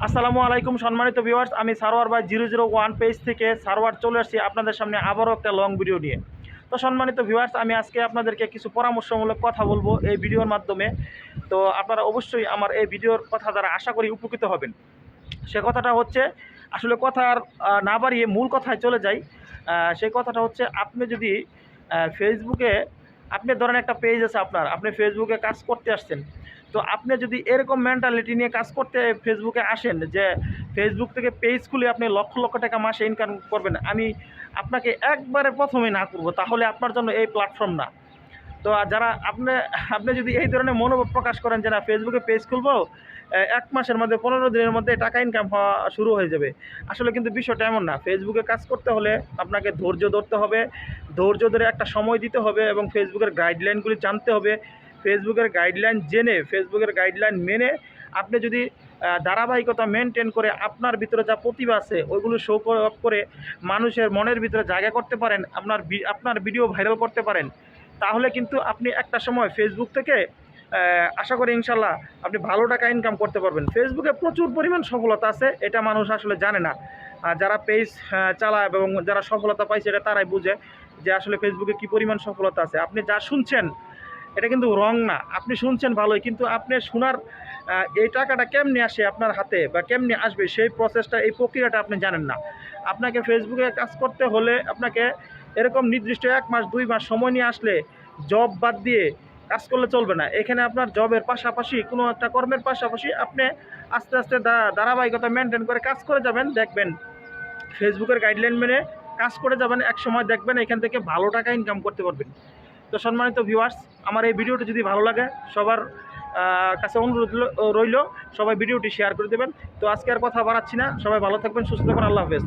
আসসালামু আলাইকুম সম্মানিত ভিউয়ার্স, আমি সারোয়ার বাই 001 পেজ থেকে সারোয়ার চলে আসছি আপনাদের সামনে আবারও একটা লং ভিডিও নিয়ে। তো সম্মানিত ভিউয়ার্স, আমি আজকে আপনাদেরকে কিছু পরামর্শমূলক কথা বলবো এই ভিডিওর মাধ্যমে। তো আপনারা অবশ্যই আমার এই ভিডিওর কথা দ্বারা আশা করি উপকৃত হবেন। সে কথাটা হচ্ছে, আসলে কথা আর না বাড়িয়ে মূল কথায় চলে যাই। সেই কথাটা হচ্ছে, আপনি যদি ফেসবুকে, আপনি ধরেন একটা পেজ আছে আপনার, আপনি ফেসবুকে কাজ করতে আসছেন। তো আপনি যদি এরকম মেন্টালিটি নিয়ে কাজ করতে ফেসবুকে আসেন যে ফেসবুক থেকে পেজ খুলে আপনি লক্ষ লক্ষ টাকা মাসে ইনকাম করবেন, আমি আপনাকে একবারে প্রথমে না করব, তাহলে আপনার জন্য এই প্ল্যাটফর্ম না। তো যারা আপনি আপনি যদি এই ধরনের মনোভাব প্রকাশ করেন যে না ফেসবুকে পেজ খুলবো, 1 মাসের মধ্যে 15 দিনের মধ্যে টাকা ইনকাম হওয়া শুরু হয়ে যাবে, আসলে কিন্তু বিষয়টা এমন না। ফেসবুকে কাজ করতে হলে আপনাকে ধৈর্য ধরতে হবে, ধৈর্য ধরে একটা সময় দিতে হবে এবং ফেসবুকের গাইডলাইনগুলি জানতে হবে। ফেসবুকের গাইডলাইন জেনে, ফেসবুকের গাইডলাইন মেনে আপনি যদি ধারাবাহিকতা মেনটেন করে আপনার ভিতরে যা প্রতিভা আছে ওইগুলো শো অফ করে মানুষের মনের ভিতরে জায়গা করতে পারেন, আপনার ভিডিও ভাইরাল করতে পারেন, তাহলে কিন্তু আপনি একটা সময় ফেসবুক থেকে আশা করি ইনশাল্লাহ আপনি ভালো টাকা ইনকাম করতে পারবেন। ফেসবুকে প্রচুর পরিমাণ সফলতা আছে, এটা মানুষ আসলে জানে না। যারা পেজ চালায় এবং যারা সফলতা পাইছে এটা তারাই বুঝে যে আসলে ফেসবুকে কী পরিমাণ সফলতা আছে। আপনি যা শুনছেন এটা কিন্তু রং না, আপনি শুনছেন ভালোই, কিন্তু আপনি শোনার এই টাকাটা কেমনে আসে আপনার হাতে বা কেমনে আসবে সেই প্রসেসটা, এই প্রক্রিয়াটা আপনি জানেন না। আপনাকে ফেসবুকে কাজ করতে হলে আপনাকে এরকম নির্দিষ্ট 1 মাস 2 মাস সময় নিয়ে আসলে জব বাদ দিয়ে কাজ করলে চলবে না। এখানে আপনার জবের পাশাপাশি কোনো একটা কর্মের পাশাপাশি আপনি আস্তে আস্তে ধারাবাহিকতা মেনটেন করে কাজ করে যাবেন, দেখবেন ফেসবুকের গাইডলাইন মেনে কাজ করে যাবেন, এক সময় দেখবেন এখান থেকে ভালো টাকা ইনকাম করতে পারবেন। তো সম্মানিত ভিউয়ার্স, আমার এই ভিডিওটি যদি ভালো লাগে সবার কাছে অনুরোধ রইল, সবাই ভিডিওটি শেয়ার করে দেবেন। তো আজকে আর কথা বাড়াচ্ছি না, সবাই ভালো থাকবেন, সুস্থ থাকবেন, আল্লাহ হাফেজ।